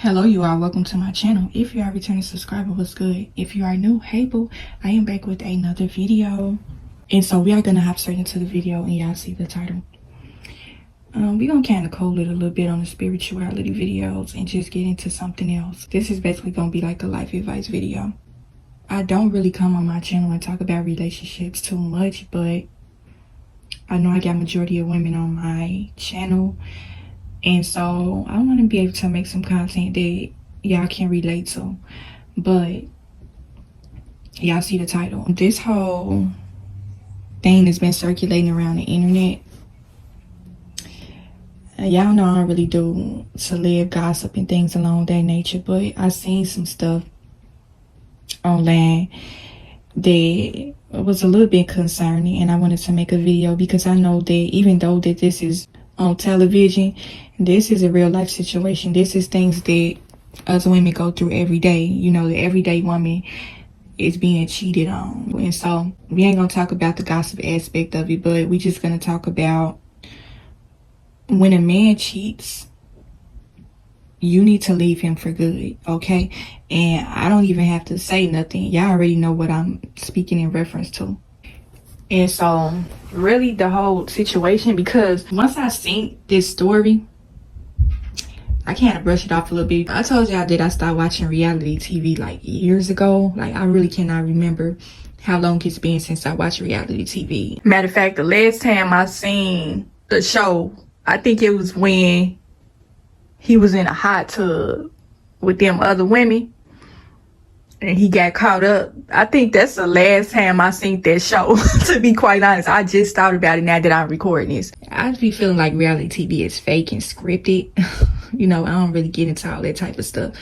Hello, you are welcome to my channel. If you are a returning subscriber, what's good? If you are new, hey boo, I am back with another video. And so we are gonna hop straight into the video, and y'all see the title. We're gonna kind of cool it a little bit on the spirituality videos and just get into something else. This is basically gonna be like a life advice video. I don't really come on my channel and talk about relationships too much, but I know I got majority of women on my channel, and so I want to be able to make some content that y'all can relate to. But y'all see the title. This whole thing has been circulating around the internet. Y'all know I don't really do celeb gossip and things along that nature, but I seen some stuff online that was a little bit concerning, and I wanted to make a video because I know that even though that this is on television, this is a real life situation. This is things that us women go through every day. You know, the everyday woman is being cheated on. And so we ain't gonna talk about the gossip aspect of it, but we just gonna talk about when a man cheats, you need to leave him for good, okay? And I don't even have to say nothing. Y'all already know what I'm speaking in reference to. And so really the whole situation, because once I seen this story, I kind of brushed it off a little bit. I told y'all that I started watching reality TV like years ago. Like, I really cannot remember how long it's been since I watched reality TV. Matter of fact, the last time I seen the show, I think it was when he was in a hot tub with them other women and he got caught up. I think that's the last time I seen that show, to be quite honest. I just thought about it now that I'm recording this. I be feeling like reality TV is fake and scripted. You know, I don't really get into all that type of stuff.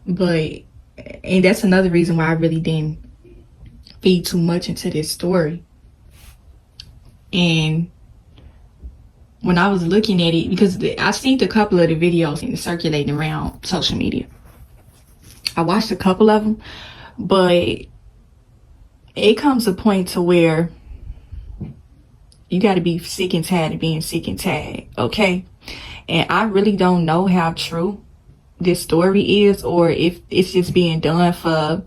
And that's another reason why I really didn't feed too much into this story. And when I was looking at it, because I seen a couple of the videos circulating around social media. I watched a couple of them, but it comes a point to where you got to be sick and tired of being sick and tired, okay? And I really don't know how true this story is, or if it's just being done for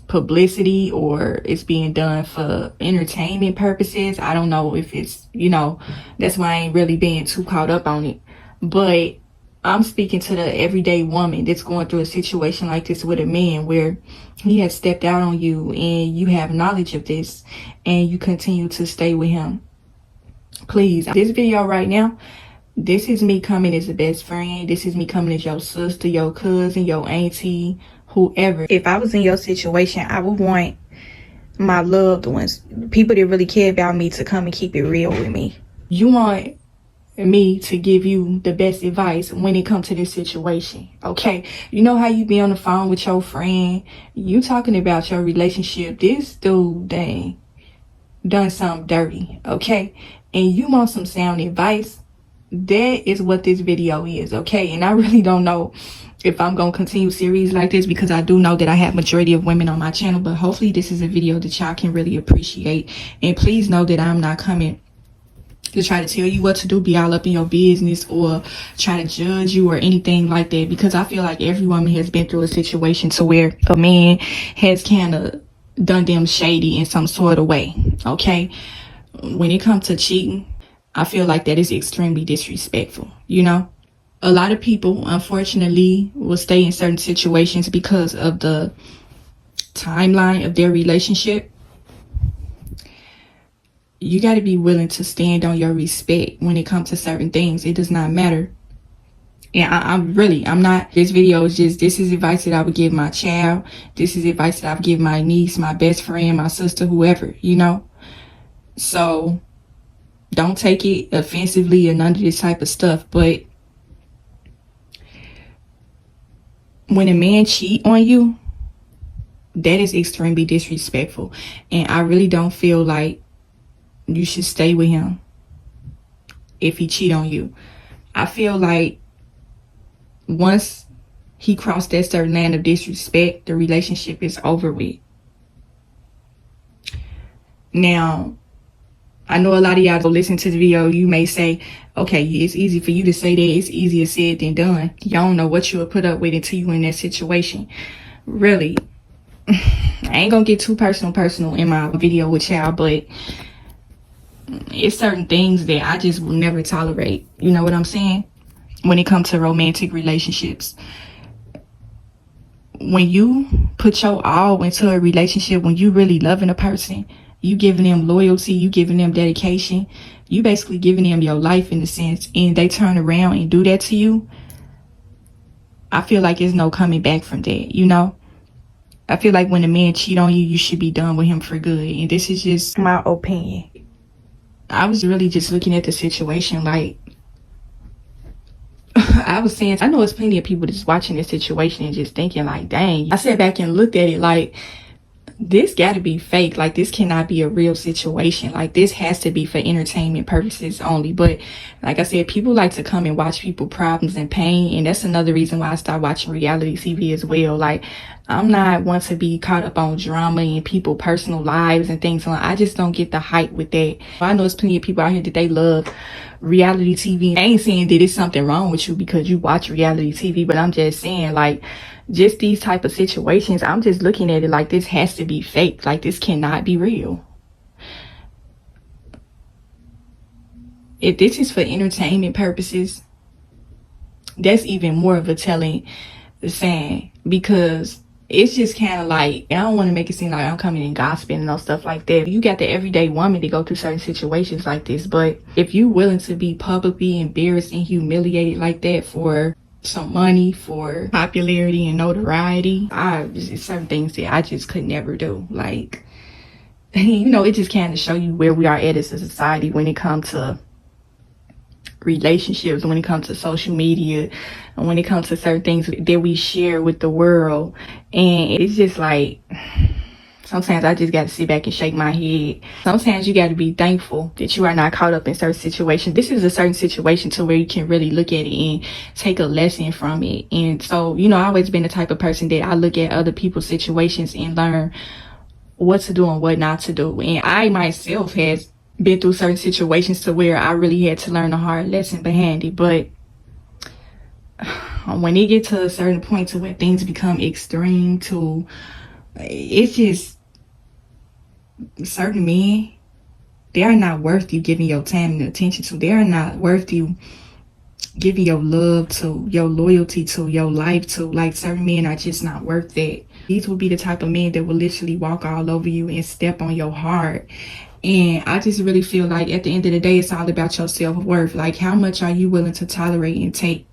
publicity or it's being done for entertainment purposes. I don't know if it's, you know, that's why I ain't really being too caught up on it. But I'm speaking to the everyday woman that's going through a situation like this with a man where he has stepped out on you and you have knowledge of this and you continue to stay with him. Please, this video right now, this is me coming as a best friend. This is me coming as your sister, your cousin, your auntie, whoever. If I was in your situation, I would want my loved ones, people that really care about me, to come and keep it real with me. You want me to give you the best advice when it comes to this situation, okay? You know how you be on the phone with your friend, you talking about your relationship, this dude done something dirty, okay? And you want some sound advice. That is what this video is, okay? And I really don't know if I'm gonna continue series like this, because I do know that I have majority of women on my channel, but hopefully this is a video that y'all can really appreciate. And please know that I'm not coming to try to tell you what to do, be all up in your business, or try to judge you or anything like that, because I feel like every woman has been through a situation to where a man has kind of done them shady in some sort of way, okay? When it comes to cheating, I feel like that is extremely disrespectful, you know? A lot of people, unfortunately, will stay in certain situations because of the timeline of their relationship. You got to be willing to stand on your respect when it comes to certain things. It does not matter. And I'm not, this video is just, this is advice that I would give my child. This is advice that I would give my niece, my best friend, my sister, whoever, you know? So don't take it offensively or none of this type of stuff. But when a man cheat on you, that is extremely disrespectful. And I really don't feel like you should stay with him if he cheat on you. I feel like once he crossed that certain line of disrespect, the relationship is over with. Now, I know a lot of y'all go listen to the video, you may say, okay, it's easy for you to say that, it's easier said than done. Y'all don't know what you would put up with until you in that situation. Really, I ain't gonna get too personal in my video with y'all, but it's certain things that I just will never tolerate. You know what I'm saying? When it comes to romantic relationships. When you put your all into a relationship, when you really loving a person, you giving them loyalty, you giving them dedication, you basically giving them your life in a sense, and they turn around and do that to you, I feel like there's no coming back from that, you know? I feel like when a man cheat on you, you should be done with him for good. And this is just my opinion. I was really just looking at the situation like, I was saying, I know there's plenty of people just watching this situation and just thinking like, dang. I sat back and looked at it like, this got to be fake. Like, this cannot be a real situation. Like, this has to be for entertainment purposes only. But like I said, people like to come and watch people problems and pain. And that's another reason why I started watching reality TV as well. Like, I'm not one to be caught up on drama and people personal lives and things like that. I just don't get the hype with that. I know there's plenty of people out here that they love reality TV. I ain't saying that it's something wrong with you because you watch reality TV, but I'm just saying, like, just these type of situations, I'm just looking at it like this has to be fake. Like, this cannot be real. If this is for entertainment purposes, that's even more of a telling sign, because it's just kind of like, I don't want to make it seem like I'm coming and gossiping and all stuff like that. You got the everyday woman to go through certain situations like this, but if you willing to be publicly embarrassed and humiliated like that for some money, for popularity and notoriety, it's certain things that I just could never do. Like, you know, it just kind of show you where we are at as a society when it comes to relationships, when it comes to social media, and when it comes to certain things that we share with the world. And it's just like, sometimes I just got to sit back and shake my head. Sometimes you got to be thankful that you are not caught up in certain situations. This is a certain situation to where you can really look at it and take a lesson from it. And so, you know, I've always been the type of person that I look at other people's situations and learn what to do and what not to do. And I myself has been through certain situations to where I really had to learn a hard lesson behind it. But when it gets to a certain point to where things become extreme to, it's just, certain men, they are not worth you giving your time and attention to. They are not worth you giving your love to, your loyalty to, your life to. Like, certain men are just not worth that. These will be the type of men that will literally walk all over you and step on your heart. And I just really feel like at the end of the day, it's all about your self-worth. Like, how much are you willing to tolerate and take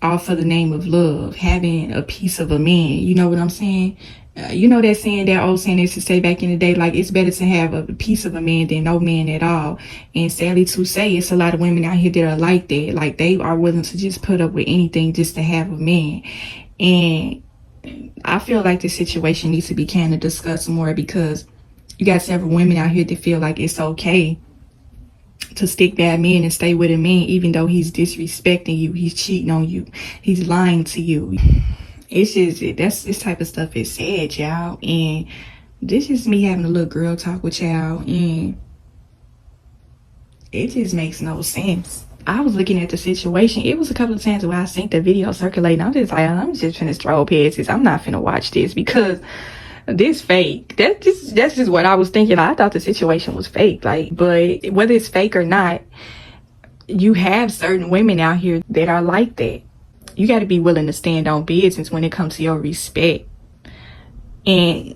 all for the name of love, having a piece of a man? You know what I'm saying? You know that saying, that old saying is to say back in the day, like, it's better to have a piece of a man than no man at all. And sadly to say, it's a lot of women out here that are like that. Like, they are willing to just put up with anything just to have a man. And I feel like this situation needs to be kind of discussed more, because you got several women out here that feel like it's okay to stick that man and stay with a man even though he's disrespecting you, he's cheating on you, he's lying to you. It's just, this type of stuff is sad, y'all. And this is me having a little girl talk with y'all, and it just makes no sense. I was looking at the situation. It was a couple of times where I seen the video circulating. I'm just like, I'm just finna stroll past this. I'm not finna watch this because this fake. That's just what I was thinking. I thought the situation was fake. Like, but whether it's fake or not, you have certain women out here that are like that. You got to be willing to stand on business when it comes to your respect. And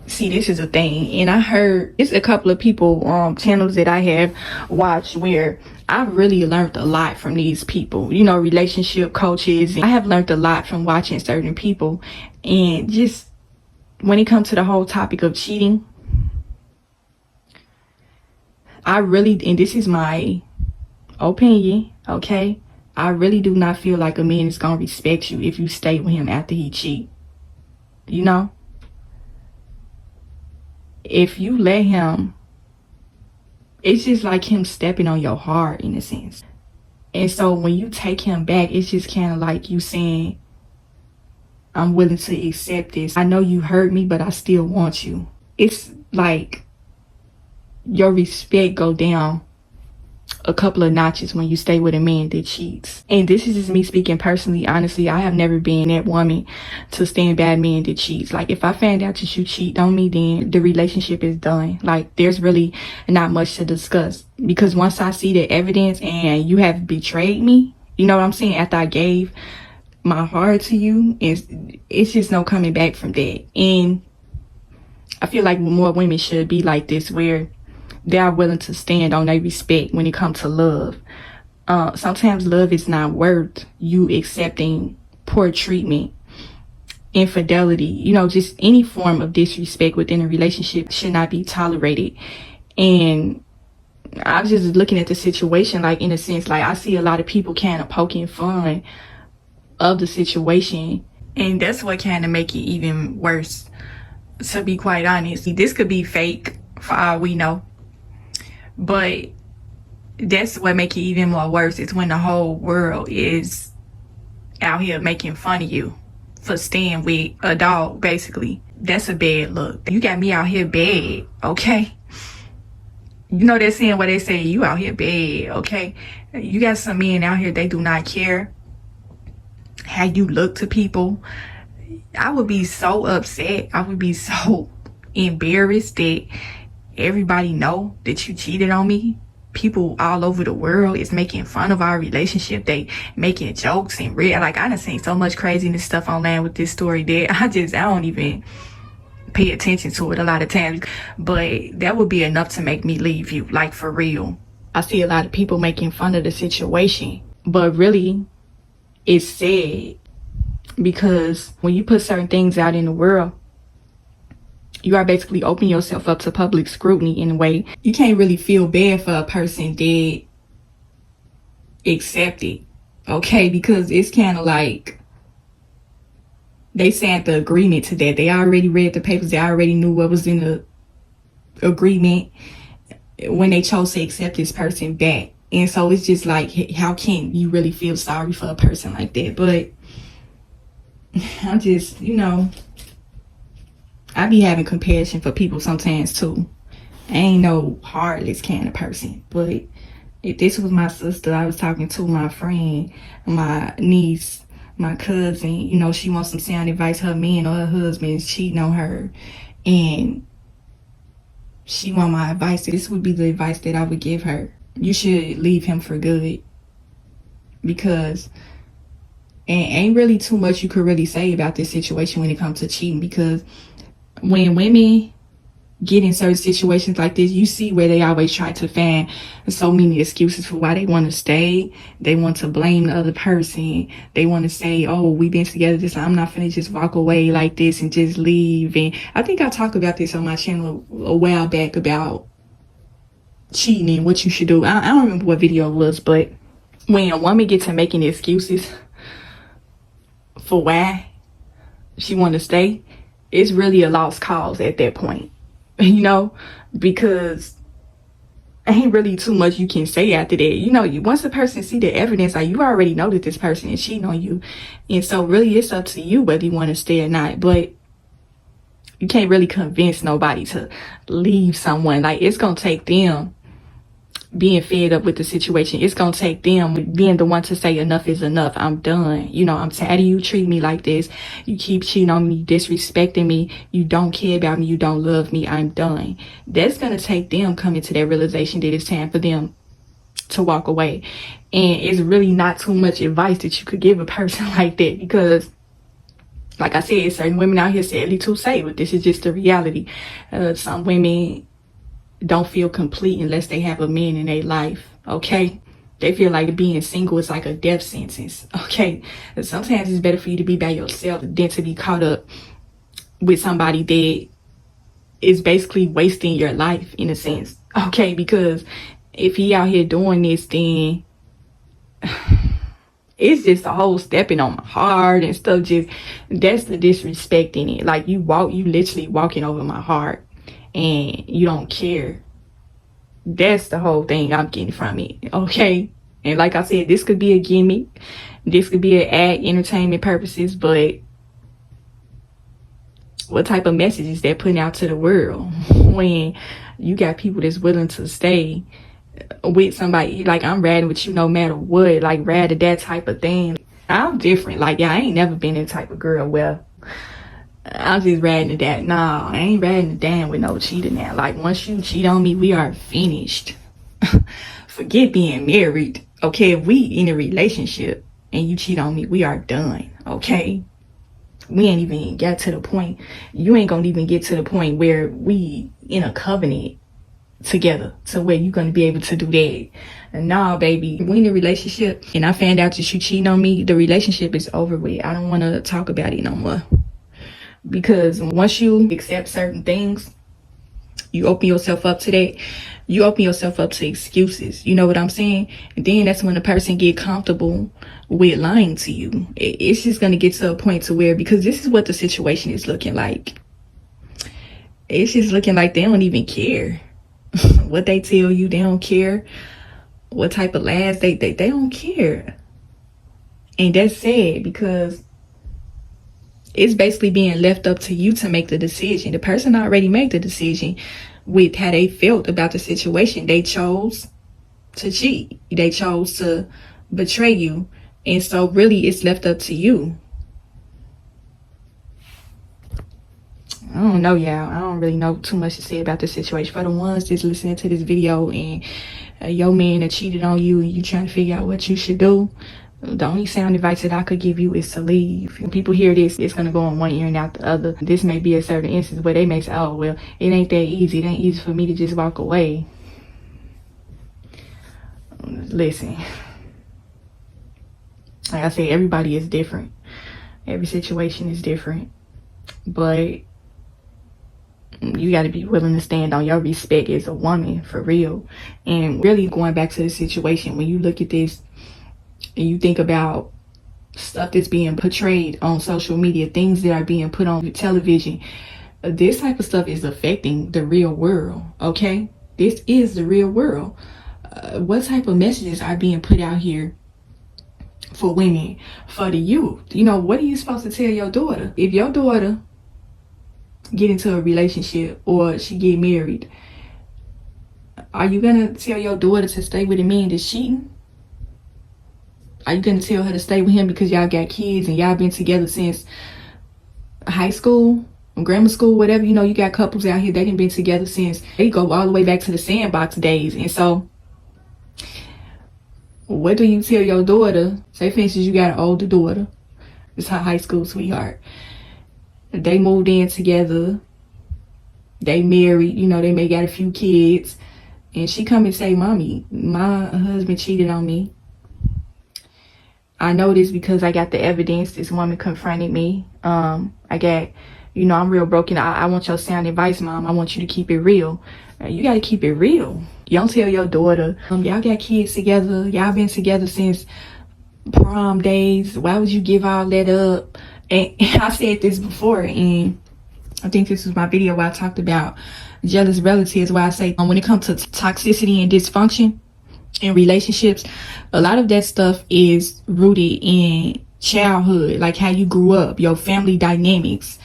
see, this is a thing. And I heard it's a couple of people channels that I have watched where I've really learned a lot from these people, you know, relationship coaches. I have learned a lot from watching certain people. And just when it comes to the whole topic of cheating, I really, and this is my opinion, okay, I really do not feel like a man is gonna respect you if you stay with him after he cheat. You know, if you let him, it's just like him stepping on your heart in a sense. And so when you take him back, it's just kind of like you saying, I'm willing to accept this. I know you hurt me, but I still want you. It's like your respect go down a couple of notches when you stay with a man that cheats. And this is just me speaking personally. Honestly, I have never been that woman to stand by a man that cheats. Like, if I find out that you cheat on me, then the relationship is done. Like, there's really not much to discuss, because once I see the evidence and you have betrayed me, you know what I'm saying, after I gave my heart to you, it's just no coming back from that. And I feel like more women should be like this, where they are willing to stand on their respect when it comes to love. Sometimes love is not worth you accepting poor treatment, infidelity, you know, just any form of disrespect within a relationship should not be tolerated. And I was just looking at the situation, like, in a sense, like, I see a lot of people kind of poking fun of the situation, and that's what kind of make it even worse, to be quite honest. This could be fake for all we know, but that's what make it even more worse, is when the whole world is out here making fun of you for staying with a dog, basically. That's a bad look. You got me out here bad, okay? You know that saying where they say you out here bad, okay? You got some men out here, they do not care how you look to people. I would be so upset. I would be so embarrassed that everybody know that you cheated on me. People all over the world is making fun of our relationship. They making jokes and real. Like, I done seen so much craziness stuff online with this story that I don't even pay attention to it a lot of times. But that would be enough to make me leave you, like, for real. I see a lot of people making fun of the situation, but really it's sad, because when you put certain things out in the world, you are basically opening yourself up to public scrutiny in a way. You can't really feel bad for a person that accept it, okay? Because it's kind of like they signed the agreement to that. They already read the papers. They already knew what was in the agreement when they chose to accept this person back. And so it's just like, how can you really feel sorry for a person like that? But I'm just, you know, I be having compassion for people sometimes too. I ain't no heartless kind of person, but if this was my sister, I was talking to my friend, my niece, my cousin, you know, she wants some sound advice. Her man or her husband is cheating on her, and she want my advice. This would be the advice that I would give her. You should leave him for good, because ain't really too much you could really say about this situation when it comes to cheating, because when women get in certain situations like this, you see where they always try to find so many excuses for why they want to stay. They want to blame the other person. They want to say, oh, we've been together this time, I'm not finna just walk away like this and just leave. And I think I talked about this on my channel a while back about cheating and what you should do. I don't remember what video it was, but when a woman gets to making excuses for why she want to stay, it's really a lost cause at that point, you know, because ain't really too much you can say after that. You know, once a person see the evidence, like, you already know that this person is cheating on you, and so really it's up to you whether you want to stay or not. But you can't really convince nobody to leave someone. Like, it's gonna take them being fed up with the situation. It's gonna take them being the one to say enough is enough. I'm done. You know, I'm tired of you treating me like this. You keep cheating on me, disrespecting me. You don't care about me. You don't love me. I'm done. That's gonna take them coming to that realization that it's time for them to walk away. And it's really not too much advice that you could give a person like that, because like I said, certain women out here sadly too say, but this is just the reality. Some women don't feel complete unless they have a man in their life, okay? They feel like being single is like a death sentence, okay? And sometimes it's better for you to be by yourself than to be caught up with somebody that is basically wasting your life, in a sense, okay? Because if he out here doing this, then it's just a whole stepping on my heart and stuff. Just, that's the disrespect in it. Like, you literally walking over my heart, and you don't care. That's the whole thing I'm getting from it, okay? And like I said, this could be a gimmick. This could be an ad, entertainment purposes, but What type of messages they're putting out to the world when you got people that's willing to stay with somebody. Like, I'm riding with you no matter what, like rather that type of thing. I'm different. Like, yeah, I ain't never been that type of girl where I'm just riding the that. Nah, I ain't riding the damn with no cheating now. Like, once you cheat on me, we are finished. Forget being married. Okay, if we in a relationship and you cheat on me, we are done. Okay, we ain't even got to the point. You ain't gonna even get to the point where we in a covenant together to where you gonna be able to do that. And nah, baby, we in a relationship and I found out that you cheating on me, the relationship is over with. I don't want to talk about it no more, because once you accept certain things, you open yourself up to that. You open yourself up to excuses. You know what I'm saying? And then that's when the person get comfortable with lying to you. It's just going to get to a point to where, because this is what the situation is looking like. It's just looking like they don't even care. What they tell you, they don't care. What type of lies they don't care. And that's sad, because it's basically being left up to you to make the decision. The person already made the decision with how they felt about the situation. They chose to cheat. They chose to betray you. And so really it's left up to you. I don't know, y'all. I don't really know too much to say about this situation. For the ones just listening to this video and your man that cheated on you and you trying to figure out what you should do, the only sound advice that I could give you is to leave. When people hear this, it's going to go on one ear and out the other. This may be a certain instance where they may say, oh, well, it ain't that easy. It ain't easy for me to just walk away. Listen. Like I said, everybody is different. Every situation is different. But you got to be willing to stand on your respect as a woman, for real. And really going back to the situation, when you look at this, and you think about stuff that's being portrayed on social media, things that are being put on television, this type of stuff is affecting the real world, okay? This is the real world. What type of messages are being put out here for women, for the youth? You know, what are you supposed to tell your daughter? If your daughter get into a relationship or she get married, are you gonna tell your daughter to stay with a man that's cheating? Are you gonna tell her to stay with him because y'all got kids and y'all been together since high school, grammar school, whatever? You know, you got couples out here, they done been together since, they go all the way back to the sandbox days. And so what do you tell your daughter? Say for instance, you got an older daughter, it's her high school sweetheart. They moved in together, they married, you know, they may got a few kids, and she come and say, mommy, my husband cheated on me. I know this because I got the evidence. This woman confronted me. I got, you know, I'm real broken. I want your sound advice, mom. I want you to keep it real. You got to keep it real. You don't tell your daughter, y'all got kids together. Y'all been together since prom days. Why would you give all that up? And I said this before, and I think this was my video where I talked about jealous relatives, where I say when it comes to toxicity and dysfunction in relationships, a lot of that stuff is rooted in childhood, like how you grew up, your family dynamics.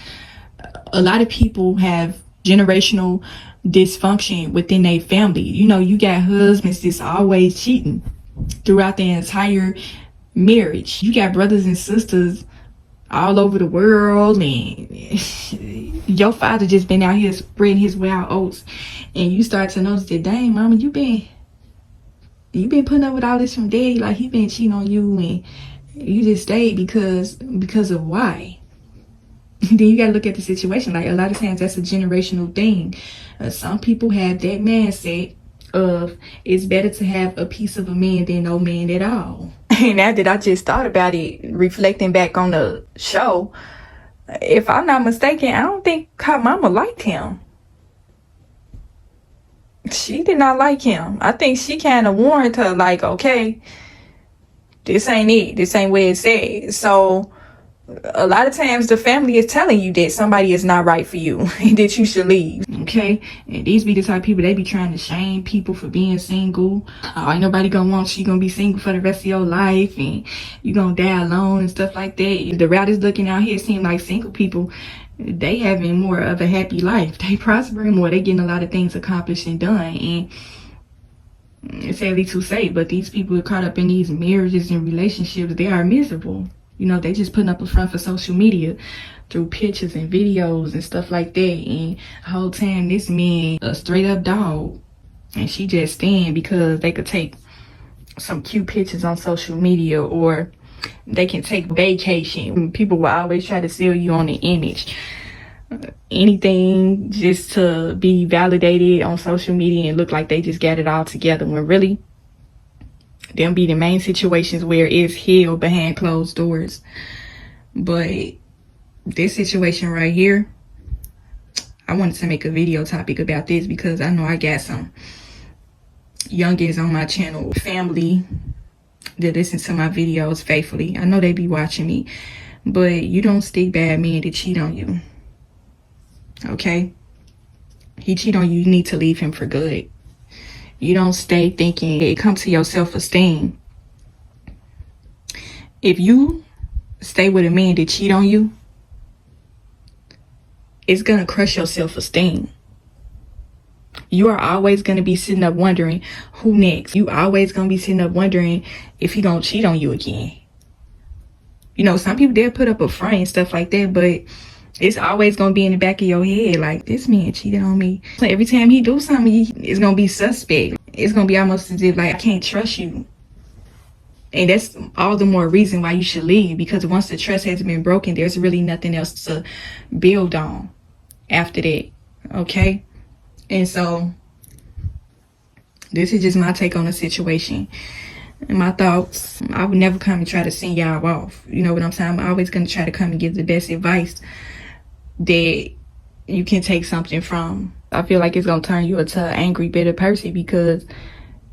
A lot of people have generational dysfunction within their family. You know, you got husbands that's always cheating throughout the entire marriage. You got brothers and sisters all over the world, and your father just been out here spreading his wild oats, and you start to notice that, dang, mama, you been putting up with all this from daddy, like he been cheating on you, and you just stayed because of why? Then you gotta look at the situation. Like, a lot of times that's a generational thing. Some people have that mindset of it's better to have a piece of a man than no man at all. And now that I just thought about it, reflecting back on the show, if I'm not mistaken, I don't think her mama liked him. She did not like him. I think she kind of warned her, like, okay, this ain't it. This ain't where it's at. So a lot of times the family is telling you that somebody is not right for you, that you should leave. Okay, and these be the type of people, they be trying to shame people for being single. Oh, ain't nobody gonna want you gonna be single for the rest of your life, and you gonna die alone and stuff like that. The route is looking out here, it seems like single people, they having more of a happy life. They prospering more. They getting a lot of things accomplished and done. And it's sadly to say, but these people are caught up in these marriages and relationships. They are miserable. You know, they just putting up a front for social media through pictures and videos and stuff like that. And the whole time, this man a straight up dog, and she just stand because they could take some cute pictures on social media, or they can take vacation. People will always try to sell you on the image. Anything just to be validated on social media and look like they just got it all together, when really them be the main situations where it's hell behind closed doors. But this situation right here, I wanted to make a video topic about this because I know I got some youngins on my channel, family that listen to my videos faithfully. I know they be watching me, but you don't stick bad men to cheat on you. Okay? He cheat on you, you need to leave him for good. You don't stay thinking. It comes to your self-esteem. If you stay with a man that cheat on you, it's gonna crush your self-esteem. You are always gonna be sitting up wondering who next. You always gonna be sitting up wondering if he gonna cheat on you again. You know, some people, they'll put up a front and stuff like that, but it's always gonna be in the back of your head, like, this man cheated on me. So every time he do something, it's gonna be suspect. It's gonna be almost as if, like, I can't trust you. And that's all the more reason why you should leave, because once the trust has been broken, there's really nothing else to build on after that. Okay? And so this is just my take on the situation and my thoughts. I would never come and try to send y'all off. You know what I'm saying? I'm always gonna try to come and give the best advice that you can take something from. I feel like it's gonna turn you into an angry, bitter person, because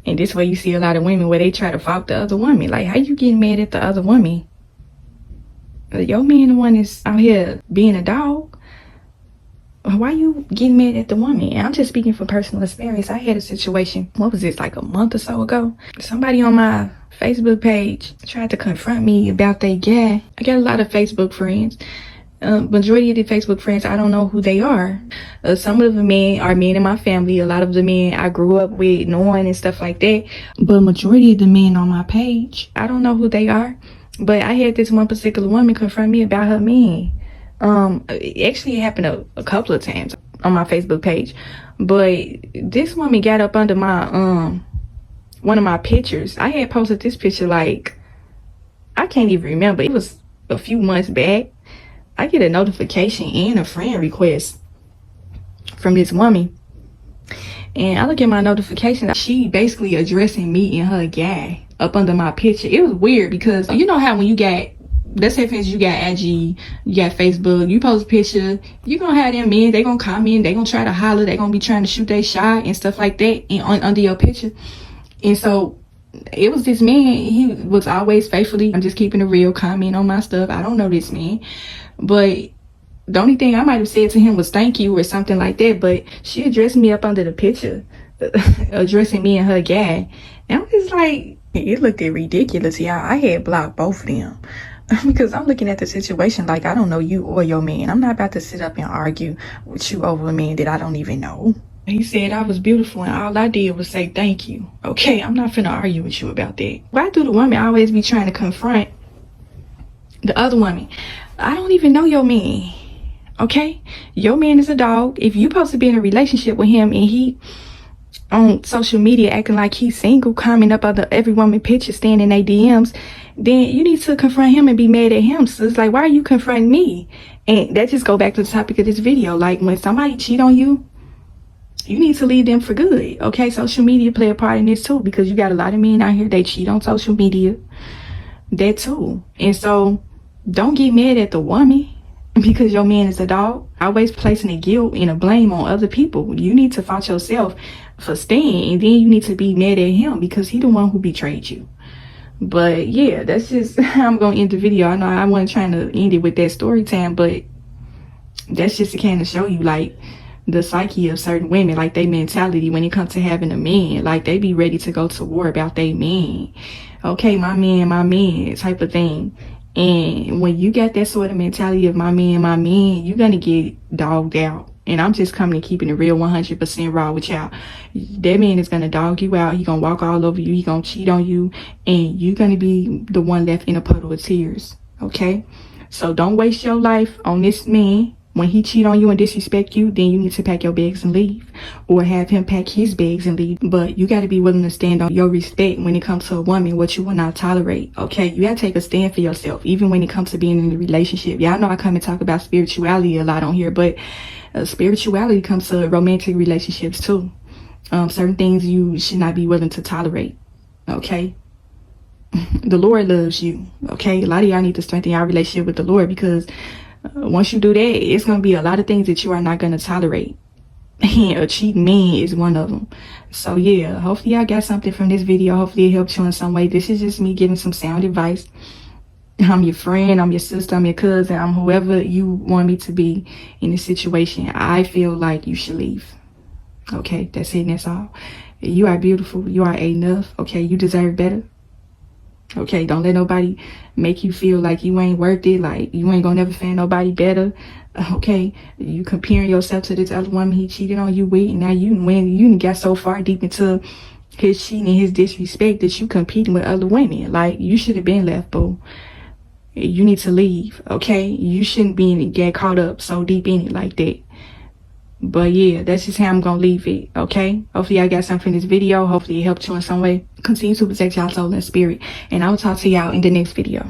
in this way you see a lot of women where they try to fault the other woman. Like, how you getting mad at the other woman? Your man the one is out here being a dog. Why you getting mad at the woman? I'm just speaking from personal experience. I had a situation, what was this, like a month or so ago? Somebody on my Facebook page tried to confront me about their guy. I got a lot of Facebook friends. Majority of the Facebook friends, I don't know who they are. Some of the men are men in my family. A lot of the men I grew up with, knowing and stuff like that. But majority of the men on my page, I don't know who they are. But I had this one particular woman confront me about her man. Actually, it happened a couple of times on my Facebook page. But this woman got up under my one of my pictures. I had posted this picture, like, I can't even remember. It was a few months back. I get a notification and a friend request from this woman. And I look at my notification. She basically addressing me and her guy up under my picture. It was weird because you know how when you got, let's say for instance, you got IG, you got Facebook, you post a picture, you gonna have them men, they gonna comment, they gonna try to holler, they gonna be trying to shoot their shot and stuff like that under your picture. And so it was this man, he was always faithfully, I'm just keeping it real, comment on my stuff. I don't know this man, but the only thing I might have said to him was thank you or something like that. But she addressed me up under the picture, addressing me and her guy. And I'm just like, it looked ridiculous, y'all. I had blocked both of them because I'm looking at the situation like, I don't know you or your man. I'm not about to sit up and argue with you over a man that I don't even know. He said I was beautiful and all I did was say thank you. Okay, I'm not finna argue with you about that. Why do the woman always be trying to confront the other woman? I don't even know your man. Okay? Your man is a dog. If you supposed to be in a relationship with him and he on social media acting like he's single, commenting up other every woman picture, staying in their DMs, then you need to confront him and be mad at him. So it's like, why are you confronting me? And that just go back to the topic of this video. Like, when somebody cheat on you, you need to leave them for good. Okay? Social media play a part in this too, because you got a lot of men out here, they cheat on social media. That too. And so don't get mad at the woman because your man is a dog. Always placing the guilt and the blame on other people. You need to fault yourself for staying, and then you need to be mad at him because he the one who betrayed you. But yeah, that's just how I'm gonna end the video. I know I wasn't trying to end it with that story time, but that's just to kind of show you, like, the psyche of certain women, like they mentality when it comes to having a man. Like they be ready to go to war about they man. Okay, my man type of thing. And when you got that sort of mentality of my man, you're gonna get dogged out. And I'm just coming and keeping it real 100% raw with y'all. That man is gonna dog you out. He gonna walk all over you. He gonna cheat on you. And you're gonna be the one left in a puddle of tears. Okay? So don't waste your life on this man. When he cheat on you and disrespect you, then you need to pack your bags and leave. Or have him pack his bags and leave. But you got to be willing to stand on your respect when it comes to a woman, what you will not tolerate. Okay? You got to take a stand for yourself, even when it comes to being in a relationship. Y'all know I come and talk about spirituality a lot on here, but spirituality comes to romantic relationships too. Certain things you should not be willing to tolerate. Okay? The Lord loves you. Okay? A lot of y'all need to strengthen your relationship with the Lord, because once you do that, it's going to be a lot of things that you are not going to tolerate. And a cheating man is one of them. So yeah, hopefully y'all got something from this video. Hopefully it helped you in some way. This is just me giving some sound advice. I'm your friend, I'm your sister, I'm your cousin, I'm whoever you want me to be in this situation. I feel like you should leave. Okay, that's it and that's all. You are beautiful. You are enough. Okay, you deserve better. Okay, don't let nobody make you feel like you ain't worth it, like you ain't gonna never find nobody better. Okay, you comparing yourself to this other woman he cheated on you with, and now you got so far deep into his cheating and his disrespect that you competing with other women. Like, you should have been left, boo. You need to leave, okay? You shouldn't get caught up so deep in it like that. But yeah, that's just how I'm gonna leave it, okay? Hopefully I got something from this video. Hopefully it helped you in some way. Continue to protect y'all soul and spirit. And I will talk to y'all in the next video.